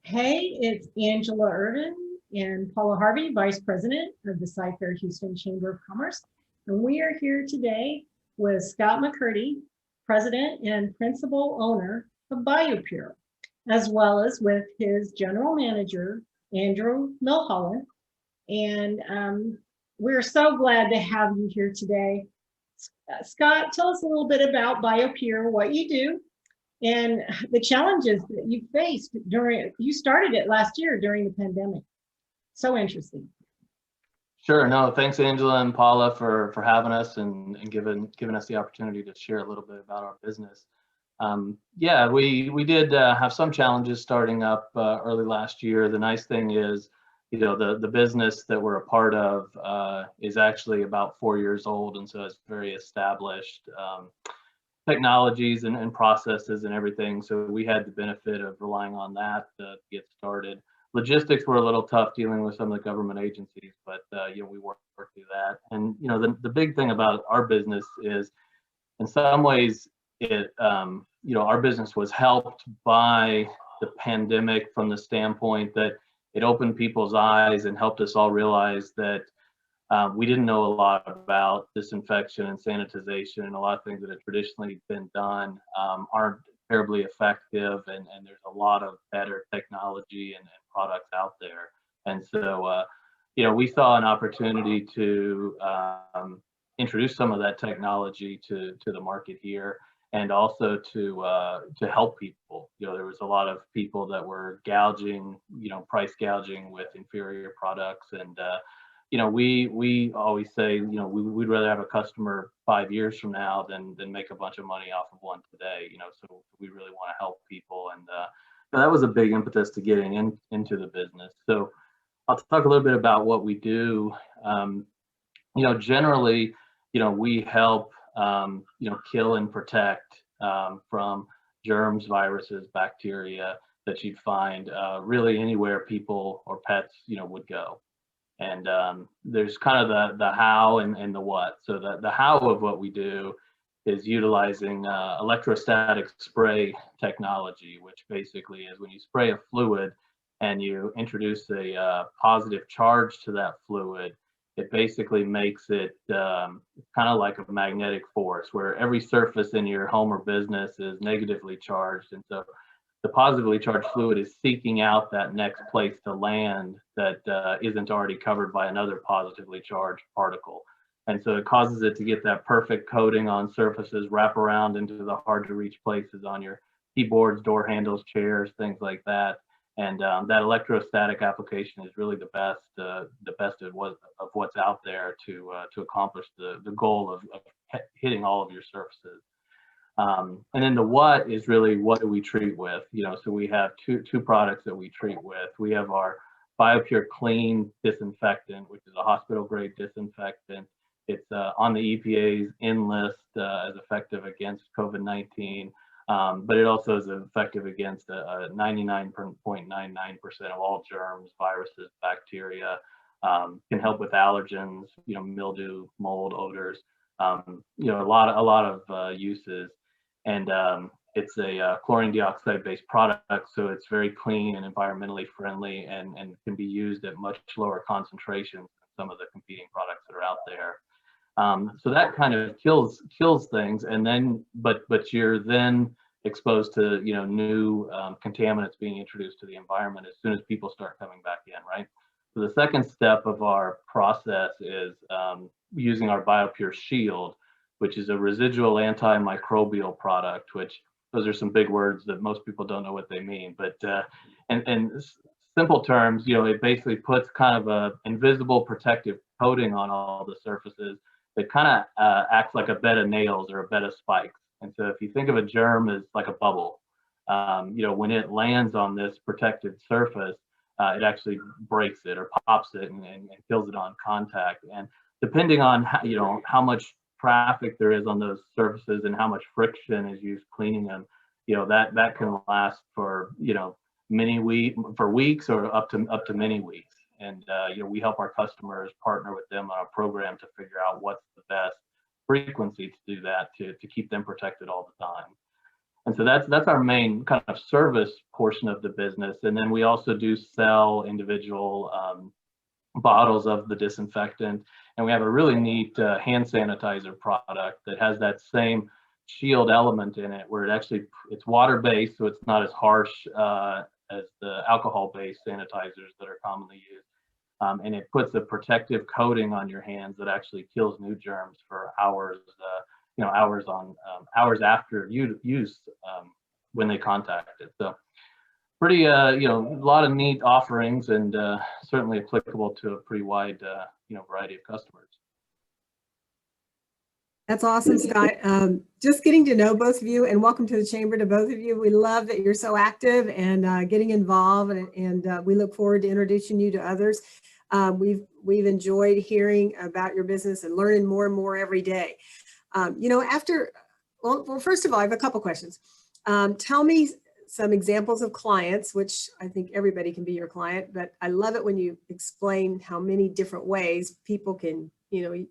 Hey, it's Angela Ervin and Paula Harvey, Vice President of the Cy-Fair Houston Chamber of Commerce. And we are here today with Scott McCurdy, President and Principal Owner of bioPURE, as well as with his General Manager, Andrew Millhollen. And we're so glad to have you here today. Scott, tell us a little bit about bioPURE, what you do, and the challenges that you faced during, you started it last year during the pandemic. So interesting. Sure. No, thanks, Angela and Paula, for having us and giving us the opportunity to share a little bit about our business. Yeah, we did have some challenges starting up early last year. The nice thing is, the business that we're a part of is actually about 4 years old, and so it's very established technologies and processes and everything. So we had the benefit of relying on that to get started. Logistics were a little tough dealing with some of the government agencies, but we worked through that. And the big thing about our business is, in some ways, our business was helped by the pandemic from the standpoint that it opened people's eyes and helped us all realize that we didn't know a lot about disinfection and sanitization, and a lot of things that have traditionally been done aren't terribly effective, and there's a lot of better technology and products out there. And so, we saw an opportunity to introduce some of that technology to the market here, and also to help people. There was a lot of people that were gouging, price gouging with inferior products, and we always say, we'd rather have a customer 5 years from now than make a bunch of money off of one today. So we really want to help people, and that was a big impetus to getting into the business. So I'll talk a little bit about what we do. Generally, we help kill and protect from germs, viruses, bacteria that you'd find really anywhere people or pets would go. And there's kind of the how and the what. So the how of what we do is utilizing electrostatic spray technology, which basically is when you spray a fluid and you introduce a positive charge to that fluid, it basically makes it kind of like a magnetic force, where every surface in your home or business is negatively charged. And so the positively charged fluid is seeking out that next place to land that isn't already covered by another positively charged particle. And so it causes it to get that perfect coating on surfaces, wrap around into the hard to reach places on your keyboards, door handles, chairs, things like that. And that electrostatic application is really the best of what's out there to accomplish the goal of hitting all of your surfaces. And then the what is really, what do we treat with? So we have two products that we treat with. We have our bioPURE Clean disinfectant, which is a hospital grade disinfectant. It's on the EPA's in list as effective against COVID-19, but it also is effective against 99.99% of all germs, viruses, bacteria. Can help with allergens, mildew, mold, odors. A lot of uses. And it's a chlorine dioxide based product, so it's very clean and environmentally friendly, and can be used at much lower concentrations than some of the competing products that are out there. So that kind of kills things, and then but you're then exposed to new contaminants being introduced to the environment as soon as people start coming back in, right? So the second step of our process is using our bioPURE Shield, which is a residual antimicrobial product, which those are some big words that most people don't know what they mean. But in simple terms, it basically puts kind of a invisible protective coating on all the surfaces that kind of acts like a bed of nails or a bed of spikes. And so if you think of a germ as like a bubble, when it lands on this protected surface, it actually breaks it or pops it and kills it on contact. And depending on how much traffic there is on those surfaces and how much friction is used cleaning them, that can last for weeks or up to many weeks. And we help our customers partner with them on a program to figure out what's the best frequency to do that to keep them protected all the time. And so that's our main kind of service portion of the business. And then we also do sell individual bottles of the disinfectant. And we have a really neat hand sanitizer product that has that same shield element in it, where it's water-based, so it's not as harsh as the alcohol-based sanitizers that are commonly used. And it puts a protective coating on your hands that actually kills new germs for hours, hours after use when they contact it. So pretty, a lot of neat offerings, and certainly applicable to a pretty wide, variety of customers. That's awesome, Scott. Just getting to know both of you, and welcome to the chamber to both of you. We love that you're so active and getting involved, and we look forward to introducing you to others. We've enjoyed hearing about your business and learning more and more every day. Well, first of all, I have a couple questions. Tell me some examples of clients, which I think everybody can be your client, but I love it when you explain how many different ways people can,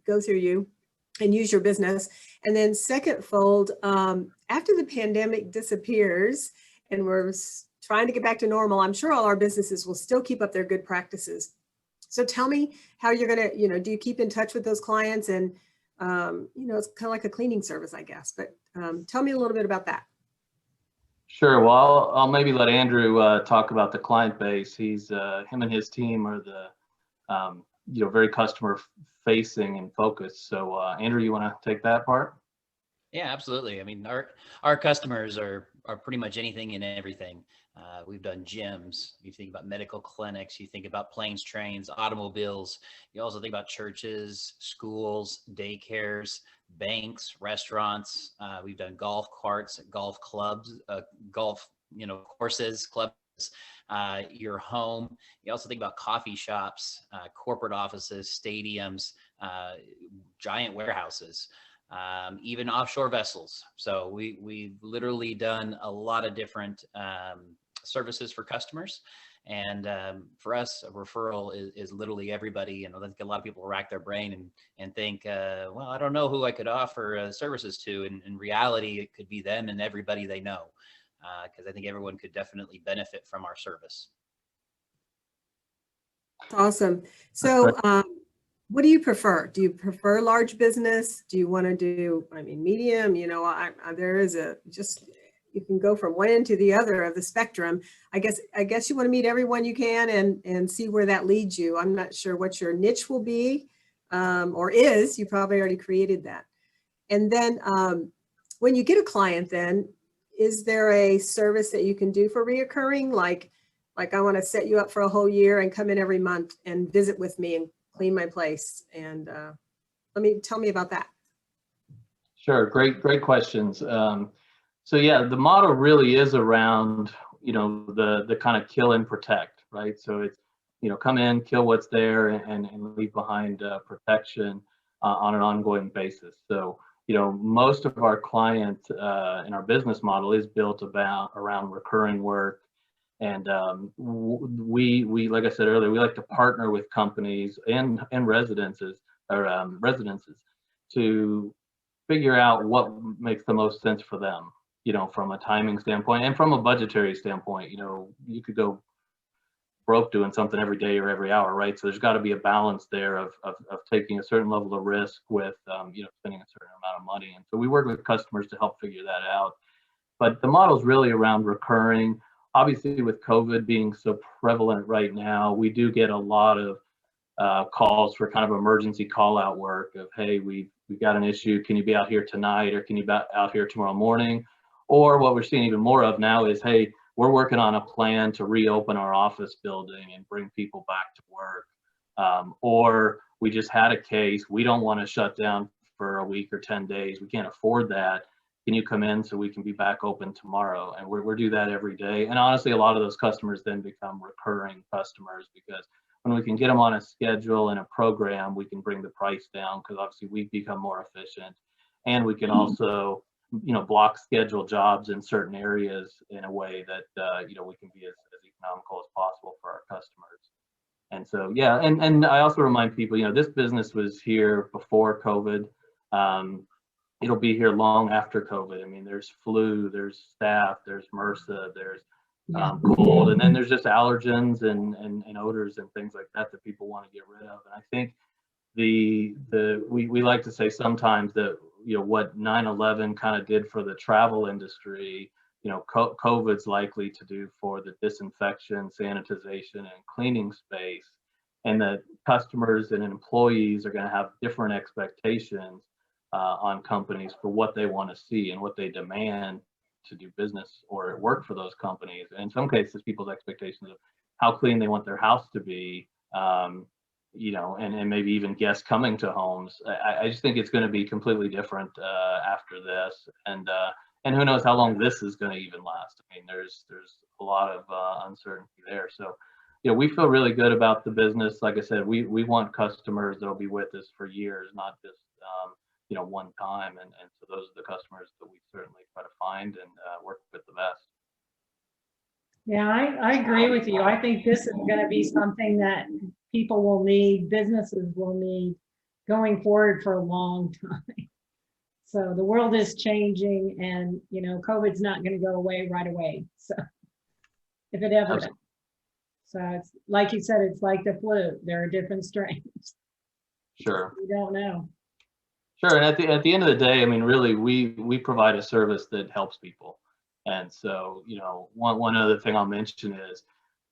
go through you and use your business. And then second fold, after the pandemic disappears and we're trying to get back to normal, I'm sure all our businesses will still keep up their good practices. So tell me how you're gonna, do you keep in touch with those clients? And, it's kind of like a cleaning service, I guess, but tell me a little bit about that. Sure. Well, I'll maybe let Andrew talk about the client base. He's him and his team are the very customer facing and focused. So Andrew, you want to take that part? Yeah, absolutely. I mean, our customers are pretty much anything and everything. We've done gyms. You think about medical clinics, you think about planes, trains, automobiles. You also think about churches, schools, daycares, banks, restaurants. We've done golf carts, golf clubs, golf, courses, clubs, your home. You also think about coffee shops, corporate offices, stadiums, giant warehouses. Even offshore vessels. So we've literally done a lot of different services for customers. And for us, a referral is literally everybody. And I think a lot of people rack their brain and think, well, I don't know who I could offer services to. And in reality, it could be them and everybody they know, because I think everyone could definitely benefit from our service. Awesome. So what do you prefer? Do you prefer large business? Do you want to do, medium? There is you can go from one end to the other of the spectrum. I guess you want to meet everyone you can and see where that leads you. I'm not sure what your niche will be or is. You probably already created that. And then when you get a client, then is there a service that you can do for reoccurring? Like I want to set you up for a whole year and come in every month and visit with me and clean my place. And tell me about that. Sure, great questions. So yeah, the model really is around, the kind of kill and protect, right? So it's, come in, kill what's there, and leave behind protection on an ongoing basis. So, most of our client in our business model is built around recurring work. And we, like I said earlier, we like to partner with companies and residences to figure out what makes the most sense for them, from a timing standpoint and from a budgetary standpoint. You could go broke doing something every day or every hour, right? So there's got to be a balance there of taking a certain level of risk with, spending a certain amount of money. And so we work with customers to help figure that out. But the model is really around recurring. Obviously, with COVID being so prevalent right now, we do get a lot of calls for kind of emergency call out work of, hey, we've got an issue. Can you be out here tonight, or can you be out here tomorrow morning? Or what we're seeing even more of now is, hey, we're working on a plan to reopen our office building and bring people back to work. Or we just had a case. We don't want to shut down for a week or 10 days. We can't afford that. Can you come in so we can be back open tomorrow? And we do that every day. And honestly, a lot of those customers then become recurring customers, because when we can get them on a schedule and a program, we can bring the price down, because obviously we've become more efficient. And we can also, block schedule jobs in certain areas in a way that, we can be as economical as possible for our customers. And so, yeah, and I also remind people, this business was here before COVID. it'll be here long after COVID. I mean, there's flu, there's staph, there's MRSA, there's cold, and then there's just allergens and odors and things like that that people want to get rid of. And I think we like to say sometimes that, you know, what 9/11 kind of did for the travel industry, you know, COVID's likely to do for the disinfection, sanitization, and cleaning space, and that customers and employees are going to have different expectations on companies for what they want to see and what they demand to do business or work for those companies. And in some cases, people's expectations of how clean they want their house to be, you know, and maybe even guests coming to homes. I just think it's going to be completely different after this, and who knows how long this is going to even last. I mean, there's a lot of uncertainty there. So, you know, we feel really good about the business. Like I said, we want customers that'll be with us for years, not just you know, one time. And so those are the customers that we certainly try to find and work with the best. Yeah, I agree with you. I think this is going to be something that people will need, businesses will need going forward for a long time. So the world is changing, and, you know, COVID's not going to go away right away. So if it ever does. So it's like you said, it's like the flu. There are different strains. Sure. We don't know. Sure. And at the end of the day, I mean, really, we provide a service that helps people. And so, you know, one other thing I'll mention is,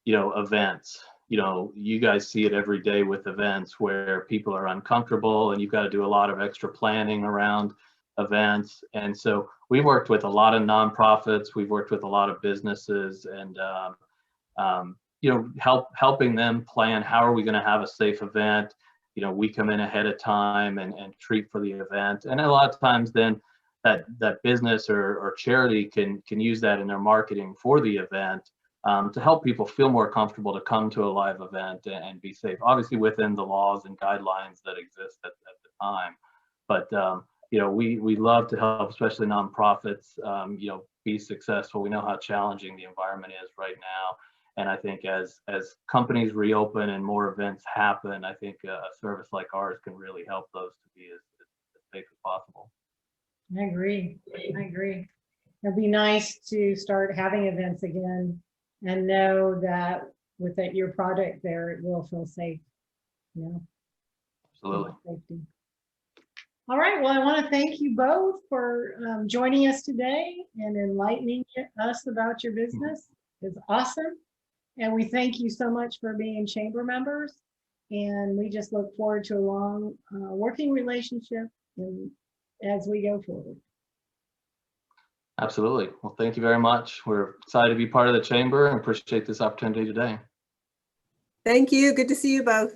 you know, events. You know, you guys see it every day with events where people are uncomfortable and you've got to do a lot of extra planning around events. And so we've worked with a lot of nonprofits, we've worked with a lot of businesses, and you know, helping them plan, how are we going to have a safe event. You know, we come in ahead of time and treat for the event. And a lot of times then that business or charity can use that in their marketing for the event to help people feel more comfortable to come to a live event and be safe, obviously within the laws and guidelines that exist at the time. But you know, we love to help, especially nonprofits, you know, be successful. We know how challenging the environment is right now. And I think as companies reopen and more events happen, I think a service like ours can really help those to be as safe as possible. I agree. It'd be nice to start having events again and know that with your product there, it will feel safe. You know? Absolutely. Safety. All right. Well, I want to thank you both for joining us today and enlightening us about your business. It's awesome. And we thank you so much for being chamber members. And we just look forward to a long working relationship as we go forward. Absolutely. Well, thank you very much. We're excited to be part of the chamber and appreciate this opportunity today. Thank you. Good to see you both.